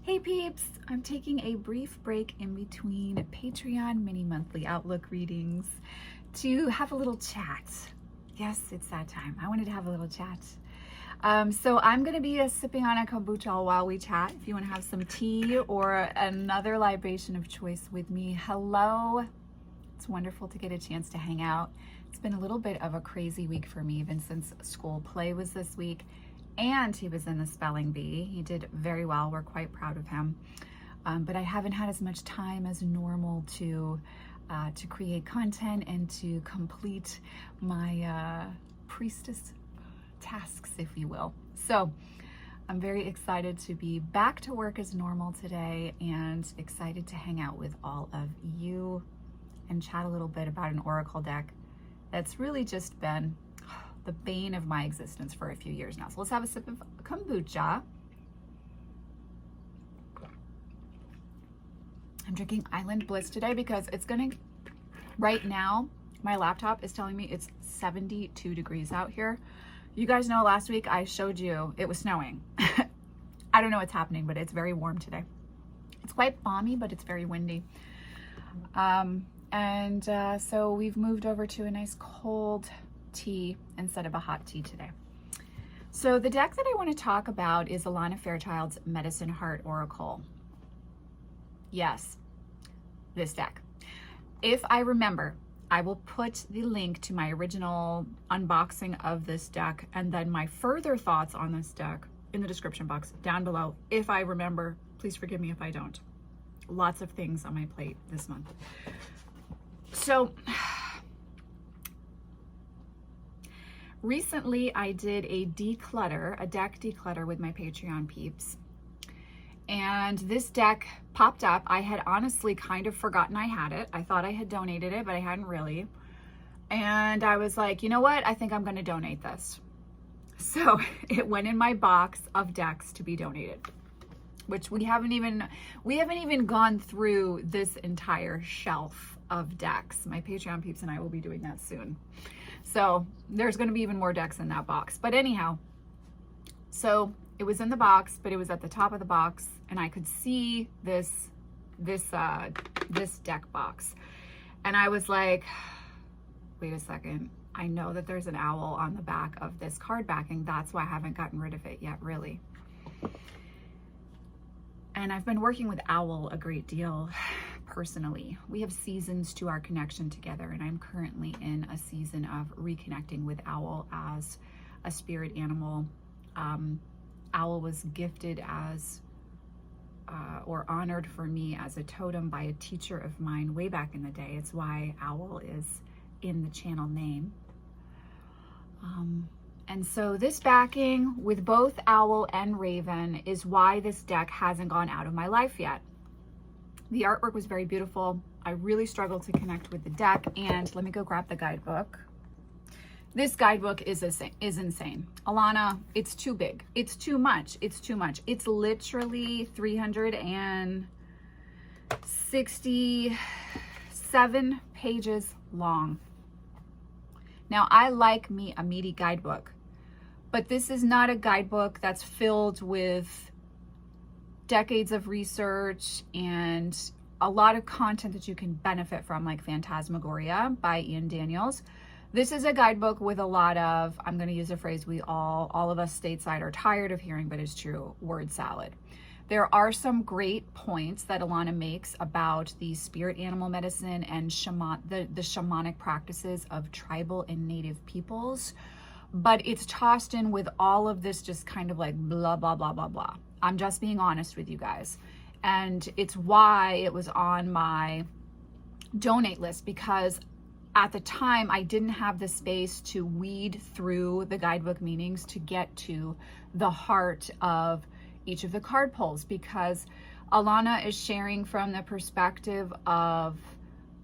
Hey peeps, I'm taking a brief break in between Patreon mini monthly Outlook readings to have a little chat. Yes, it's that time. I wanted to have a little chat. So I'm going to be sipping on a kombucha while we chat. If you want to have some tea or another libation of choice with me, hello. It's wonderful to get a chance to hang out. It's been a little bit of a crazy week for me. Vincent's school play was this week, and he was in the spelling bee. He did very well. We're quite proud of him. But I haven't had as much time as normal to create content and to complete my priestess tasks, if you will. So I'm very excited to be back to work as normal today and excited to hang out with all of you and chat a little bit about an oracle deck that's really just been the bane of my existence for a few years now. So let's have a sip of kombucha. I'm drinking Island Bliss today because it's gonna, right now, my laptop is telling me it's 72 degrees out here. You guys know last week I showed you it was snowing. I don't know what's happening, but it's very warm today. It's quite balmy, but it's very windy. So we've moved over to a nice cold tea instead of a hot tea today. So the deck that I want to talk about is Alana Fairchild's Medicine Heart Oracle. Yes, this deck. If I remember, I will put the link to my original unboxing of this deck and then my further thoughts on this deck in the description box down below. If I remember, please forgive me if I don't. Lots of things on my plate this month. So recently I did a deck declutter with my Patreon peeps. And this deck popped up. I had honestly kind of forgotten I had it. I thought I had donated it, but I hadn't really. And I was like, you know what? I think I'm going to donate this. So it went in my box of decks to be donated, which we haven't even gone through this entire shelf of decks. My Patreon peeps and I will be doing that soon. So there's going to be even more decks in that box. But anyhow, so it was in the box, but it was at the top of the box, and I could see this deck box. And I was like, wait a second. I know that there's an owl on the back of this card backing. That's why I haven't gotten rid of it yet, really. And I've been working with Owl a great deal personally. We have seasons to our connection together, and I'm currently in a season of reconnecting with Owl as a spirit animal. Owl was gifted as or honored for me as a totem by a teacher of mine way back in the day. It's why Owl is in the channel name. And so this backing with both Owl and Raven is why this deck hasn't gone out of my life yet. The artwork was very beautiful. I really struggled to connect with the deck, and let me go grab the guidebook. This guidebook is insane. Alana, it's too big. It's too much. It's too much. It's literally 367 pages long. Now, I like me a meaty guidebook, but this is not a guidebook that's filled with decades of research and a lot of content that you can benefit from, like Phantasmagoria by Ian Daniels. This is a guidebook with a lot of, I'm going to use a phrase we all of us stateside are tired of hearing, but it's true, word salad. There are some great points that Alana makes about the spirit animal medicine and the shamanic practices of tribal and native peoples, but it's tossed in with all of this just kind of like blah, blah, blah, blah, blah. I'm just being honest with you guys. And it's why it was on my donate list, because at the time, I didn't have the space to weed through the guidebook meanings to get to the heart of each of the card pulls, because Alana is sharing from the perspective of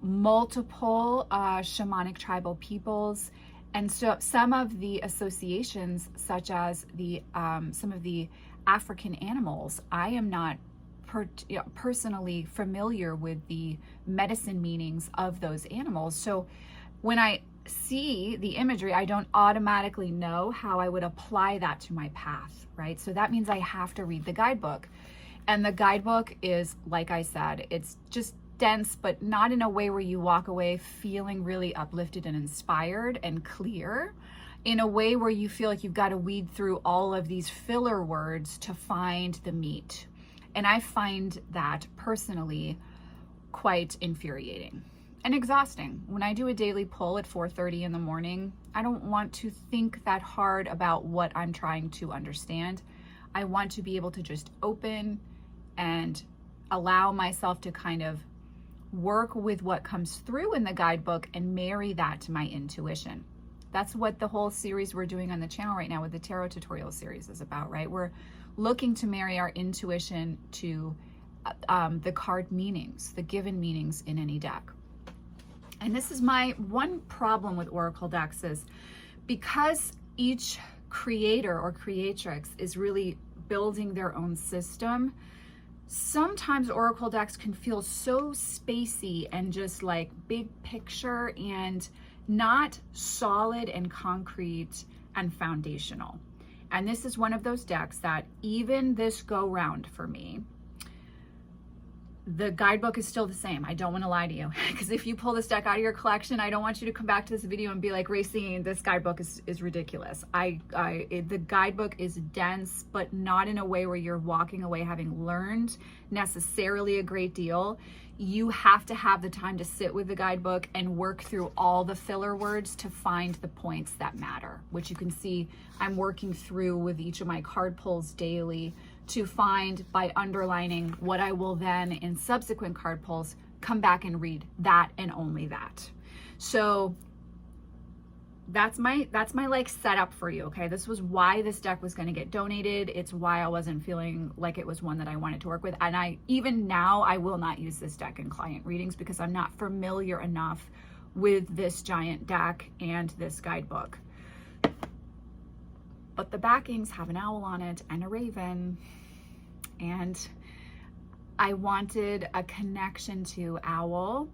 multiple shamanic tribal peoples. And so some of the associations, such as some of the African animals, I am not personally familiar with the medicine meanings of those animals. So when I see the imagery, I don't automatically know how I would apply that to my path, right? So that means I have to read the guidebook. And the guidebook is, like I said, it's just dense, but not in a way where you walk away feeling really uplifted and inspired and clear, in a way where you feel like you've got to weed through all of these filler words to find the meat. And I find that personally quite infuriating and exhausting. When I do a daily pull at 4:30 in the morning, I don't want to think that hard about what I'm trying to understand. I want to be able to just open and allow myself to kind of work with what comes through in the guidebook and marry that to my intuition. That's what the whole series we're doing on the channel right now with the tarot tutorial series is about, right? We're looking to marry our intuition to the card meanings, the given meanings in any deck. And this is my one problem with Oracle decks, is because each creator or creatrix is really building their own system, sometimes Oracle decks can feel so spacey and just like big picture and not solid and concrete and foundational. And this is one of those decks that even this go round for me, the guidebook is still the same. I don't want to lie to you, because if you pull this deck out of your collection, I don't want you to come back to this video and be like, Racine, this guidebook is ridiculous. The guidebook is dense, but not in a way where you're walking away having learned necessarily a great deal. You have to have the time to sit with the guidebook and work through all the filler words to find the points that matter, which you can see I'm working through with each of my card pulls daily to find by underlining what I will then in subsequent card pulls come back and read that and only that. So that's my like setup for you, okay? This was why this deck was going to get donated. It's why I wasn't feeling like it was one that I wanted to work with. And even now I will not use this deck in client readings because I'm not familiar enough with this giant deck and this guidebook. But the backings have an owl on it and a raven, and I wanted a connection to owl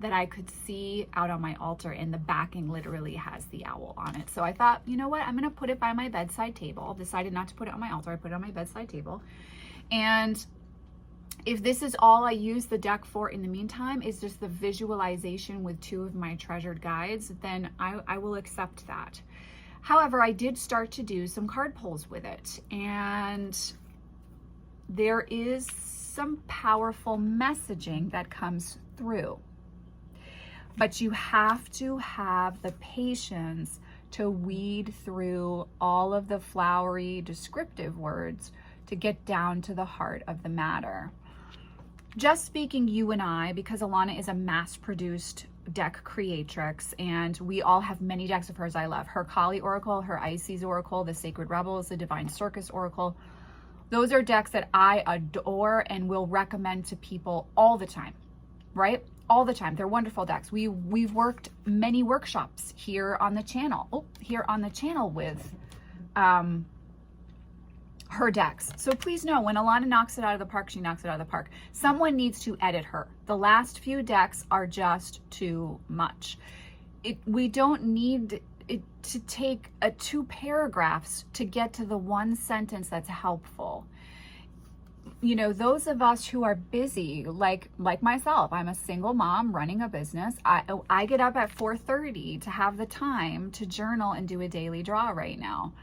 that I could see out on my altar, and the backing literally has the owl on it. So I thought, you know what, I'm gonna put it by my bedside table. Decided not to put it on my altar, I put it on my bedside table. And if this is all I use the deck for in the meantime, is just the visualization with two of my treasured guides, then I will accept that. However, I did start to do some card pulls with it, and there is some powerful messaging that comes through. But you have to have the patience to weed through all of the flowery descriptive words to get down to the heart of the matter. Just speaking you and I, because Alana is a mass-produced deck creatrix, and we all have many decks of hers I love. Her Kali Oracle, her Isis Oracle, the Sacred Rebels, the Divine Circus Oracle. Those are decks that I adore and will recommend to people all the time, right? All the time. They're wonderful decks. We've worked many workshops here on the channel. With her decks. So please know, when Alana knocks it out of the park, she knocks it out of the park. Someone needs to edit her. The last few decks are just too much. We don't need it to take 2 paragraphs to get to the one sentence that's helpful. You know, those of us who are busy, like myself, I'm a single mom running a business. I get up at 4:30 to have the time to journal and do a daily draw right now.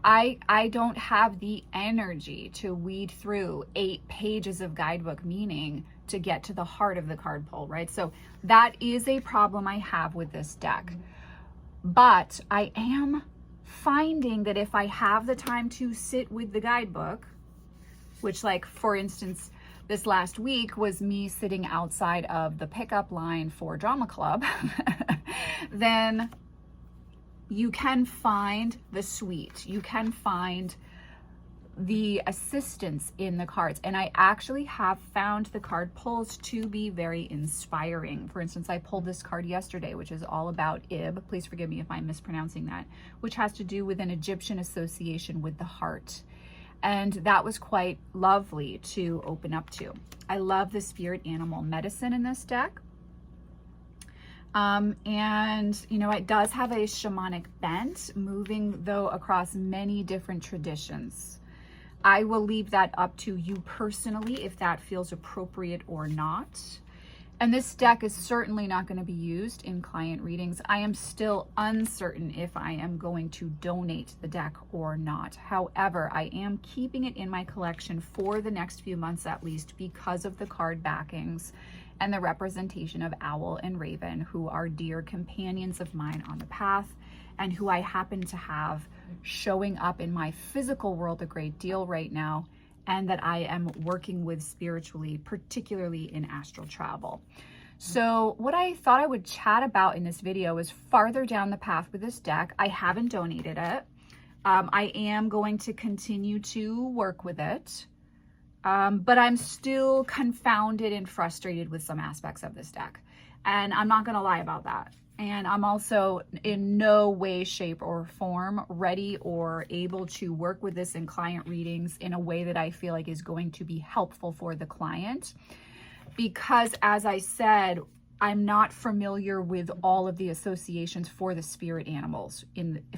I don't have the energy to weed through 8 pages of guidebook meaning to get to the heart of the card pull, right? So that is a problem I have with this deck. But I am finding that if I have the time to sit with the guidebook, which, like, for instance, this last week was me sitting outside of the pickup line for Drama Club, then you can find the sweet, you can find the assistance in the cards. And I actually have found the card pulls to be very inspiring. For instance, I pulled this card yesterday, which is all about Ib. Please forgive me if I'm mispronouncing that, which has to do with an Egyptian association with the heart. And that was quite lovely to open up to. I love the spirit animal medicine in this deck. And, you know, it does have a shamanic bent, moving though across many different traditions. I will leave that up to you personally if that feels appropriate or not. And this deck is certainly not going to be used in client readings. I am still uncertain if I am going to donate the deck or not. However, I am keeping it in my collection for the next few months at least because of the card backings and the representation of Owl and Raven, who are dear companions of mine on the path and who I happen to have showing up in my physical world a great deal right now, and that I am working with spiritually, particularly in astral travel. So what I thought I would chat about in this video is farther down the path with this deck. I haven't donated it. I am going to continue to work with it, but I'm still confounded and frustrated with some aspects of this deck. And I'm not gonna lie about that. And I'm also in no way, shape, or form ready or able to work with this in client readings in a way that I feel like is going to be helpful for the client. Because as I said, I'm not familiar with all of the associations for the spirit animals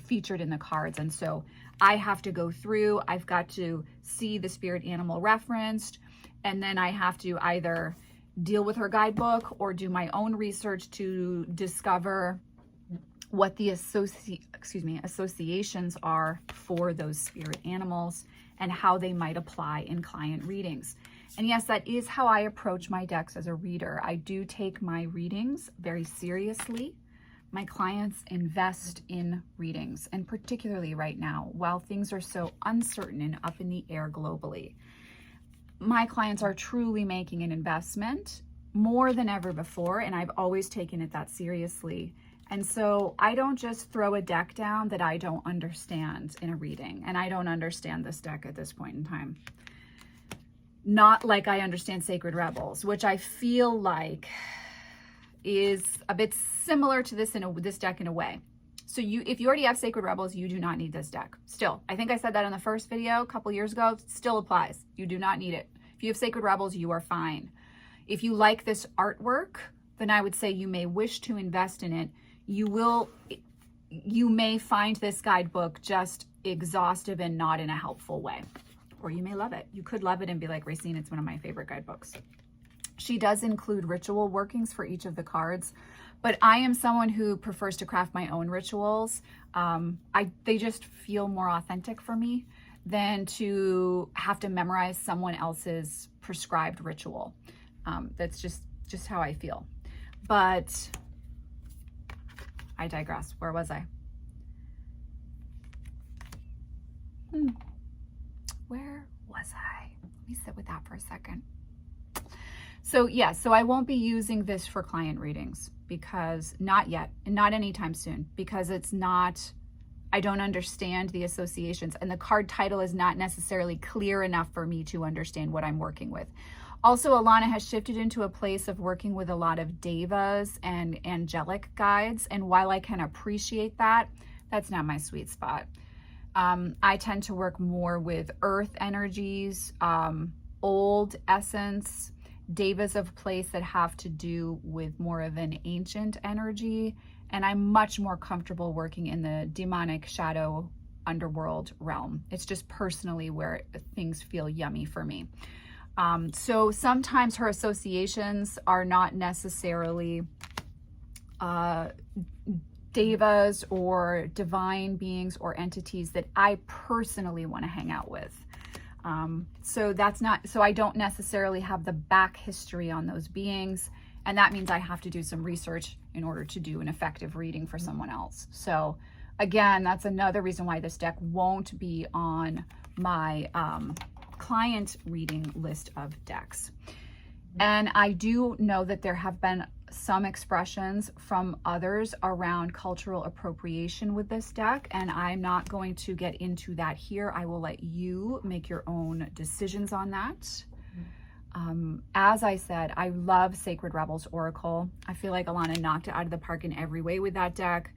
featured in the cards. And so I have to go through, I've got to see the spirit animal referenced, and then I have to either deal with her guidebook or do my own research to discover what the associations are for those spirit animals and how they might apply in client readings. And yes, that is how I approach my decks as a reader. I do take my readings very seriously. My clients invest in readings, and particularly right now, while things are so uncertain and up in the air globally, my clients are truly making an investment more than ever before, and I've always taken it that seriously. And so I don't just throw a deck down that I don't understand in a reading, and I don't understand this deck at this point in time. Not like I understand Sacred Rebels, which I feel like is a bit similar to this this deck in a way. So if you already have Sacred Rebels, you do not need this deck. Still, I think I said that in the first video a couple years ago, still applies. You do not need it. If you have Sacred Rebels, you are fine. If you like this artwork, then I would say you may wish to invest in it. You may find this guidebook just exhaustive and not in a helpful way. Or you may love it. You could love it and be like, Racine, it's one of my favorite guidebooks. She does include ritual workings for each of the cards, but I am someone who prefers to craft my own rituals. They just feel more authentic for me than to have to memorize someone else's prescribed ritual. That's just how I feel. But I digress. Where was I? Where was I? Let me sit with that for a second. So yeah, so I won't be using this for client readings because not yet, and not anytime soon, because it's not, I don't understand the associations, and the card title is not necessarily clear enough for me to understand what I'm working with. Also, Alana has shifted into a place of working with a lot of devas and angelic guides, and while I can appreciate that, that's not my sweet spot. I tend to work more with earth energies, old essence, devas of place that have to do with more of an ancient energy, and I'm much more comfortable working in the demonic shadow underworld realm. It's just personally where things feel yummy for me. So sometimes her associations are not necessarily devas or divine beings or entities that I personally want to hang out with. So I don't necessarily have the back history on those beings, and that means I have to do some research in order to do an effective reading for someone else. So again, that's another reason why this deck won't be on my client reading list of decks. And I do know that there have been some expressions from others around cultural appropriation with this deck, and I'm not going to get into that here. I will let you make your own decisions on that. As I said, I love Sacred Rebels Oracle. I feel like Alana knocked it out of the park in every way with that deck.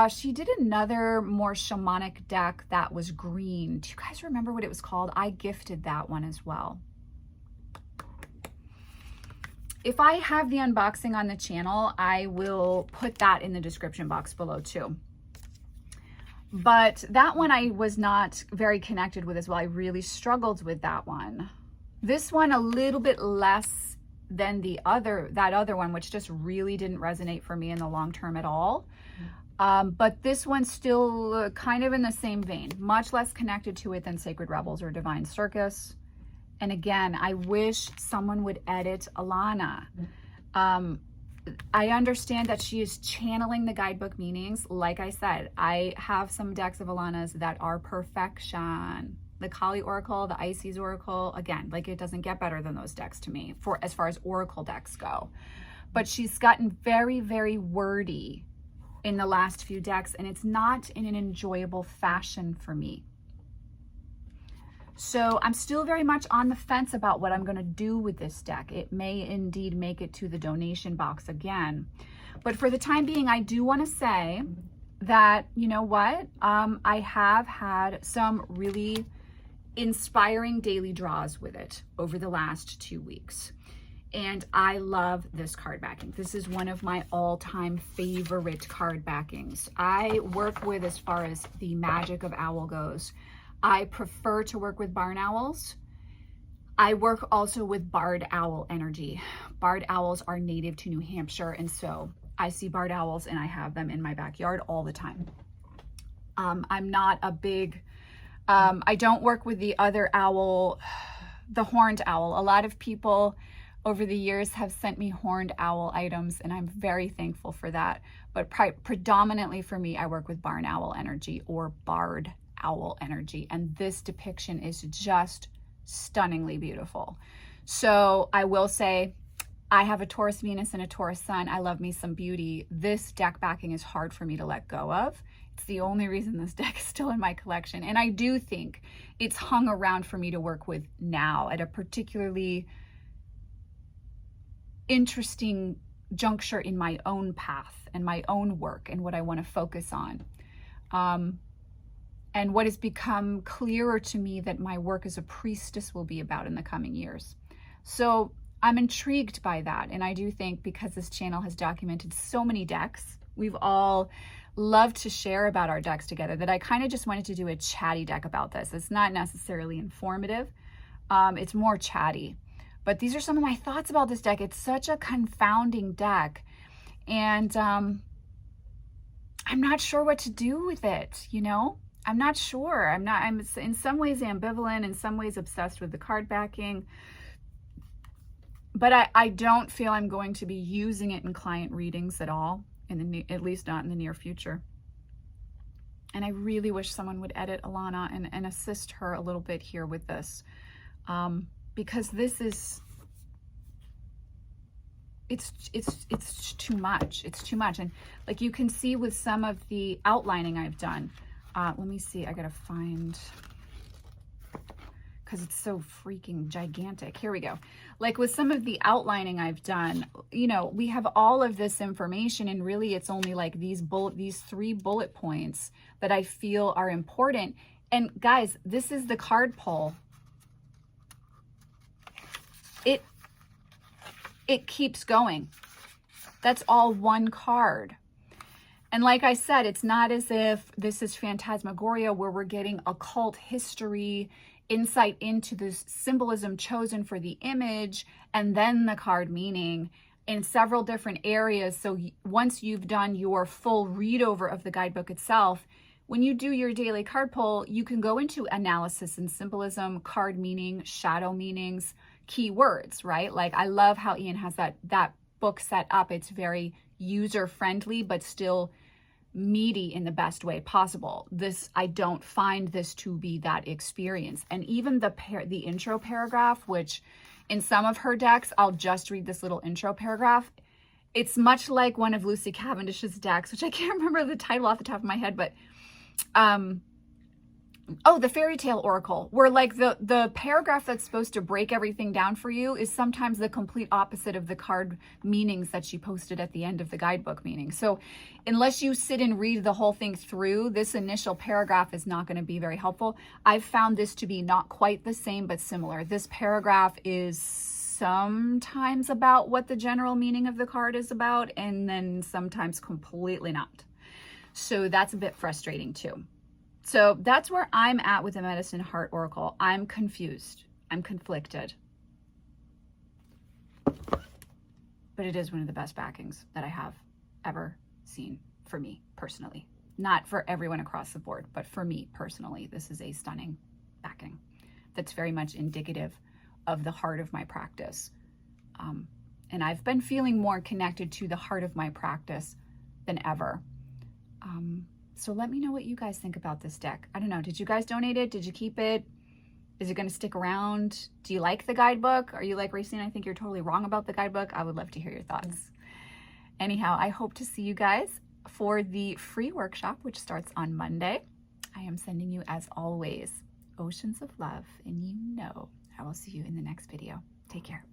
She did another more shamanic deck that was green. Do you guys remember what it was called? I gifted that one as well. If I have the unboxing on the channel, I will put that in the description box below too. But that one I was not very connected with as well. I really struggled with that one. This one a little bit less than that other one, which just really didn't resonate for me in the long term at all. But this one's still kind of in the same vein, much less connected to it than Sacred Rebels or Divine Circus. And again, I wish someone would edit Alana. I understand that she is channeling the guidebook meanings. Like I said, I have some decks of Alana's that are perfection. The Kali Oracle, the Isis Oracle, again, like it doesn't get better than those decks to me for as far as Oracle decks go. But she's gotten very, very wordy in the last few decks, and it's not in an enjoyable fashion for me. So I'm still very much on the fence about what I'm going to do with this deck. It may indeed make it to the donation box again. But for the time being, I do want to say that, you know what? I have had some really inspiring daily draws with it over the last 2 weeks. And I love this card backing. This is one of my all-time favorite card backings. I work with, as far as the magic of owl goes, I prefer to work with barn owls. I work also with barred owl energy. Barred owls are native to New Hampshire, and so I see barred owls and I have them in my backyard all the time. I'm not a big, I don't work with the other owl, the horned owl. A lot of people over the years have sent me horned owl items, and I'm very thankful for that. But predominantly for me, I work with barn owl energy or barred owl energy, and this depiction is just stunningly beautiful. So I will say, I have a Taurus Venus and a Taurus Sun. I love me some beauty. This deck backing is hard for me to let go of. It's the only reason this deck is still in my collection, and I do think it's hung around for me to work with now at a particularly interesting juncture in my own path and my own work and what I want to focus on. And what has become clearer to me that my work as a priestess will be about in the coming years. So I'm intrigued by that. And I do think, because this channel has documented so many decks, we've all loved to share about our decks together, that I kind of just wanted to do a chatty deck about this. It's not necessarily informative. It's more chatty. But these are some of my thoughts about this deck. It's such a confounding deck. And I'm not sure what to do with it, you know? I'm not sure. I'm in some ways ambivalent, in some ways obsessed with the card backing. But I don't feel I'm going to be using it in client readings at all, at least not in the near future. And I really wish someone would edit Alana and assist her a little bit here with this. Because this is, it's too much. It's too much. And like you can see with some of the outlining I've done, let me see, I gotta find, because it's so freaking gigantic. Here we go. Like with some of the outlining I've done, you know, we have all of this information, and really it's only like these 3 bullet points that I feel are important. And guys, this is the card pull. It keeps going. That's all one card. And like I said, it's not as if this is Phantasmagoria where we're getting occult history, insight into the symbolism chosen for the image, and then the card meaning in several different areas. So once you've done your full read over of the guidebook itself, when you do your daily card pull, you can go into analysis and symbolism, card meaning, shadow meanings, keywords, right? Like I love how Ian has that book set up. It's very user friendly, but still meaty in the best way possible. I don't find this to be that experience. And even the intro paragraph, which in some of her decks, I'll just read this little intro paragraph. It's much like one of Lucy Cavendish's decks, which I can't remember the title off the top of my head, but the Fairy Tale Oracle, where like the paragraph that's supposed to break everything down for you is sometimes the complete opposite of the card meanings that she posted at the end of the guidebook meaning. So unless you sit and read the whole thing through, this initial paragraph is not going to be very helpful. I've found this to be not quite the same, but similar. This paragraph is sometimes about what the general meaning of the card is about, and then sometimes completely not. So that's a bit frustrating too. So that's where I'm at with the Medicine Heart Oracle. I'm confused. I'm conflicted. But it is one of the best backings that I have ever seen for me personally. Not for everyone across the board, but for me personally, this is a stunning backing that's very much indicative of the heart of my practice. And I've been feeling more connected to the heart of my practice than ever. So let me know what you guys think about this deck. I don't know, did you guys donate it? Did you keep it? Is it going to stick around? Do you like the guidebook? Are you like Racine? I think you're totally wrong about the guidebook. I would love to hear your thoughts. Anyhow, I hope to see you guys for the free workshop, which starts on Monday. I am sending you, as always, oceans of love, and you know I will see you in the next video. Take care.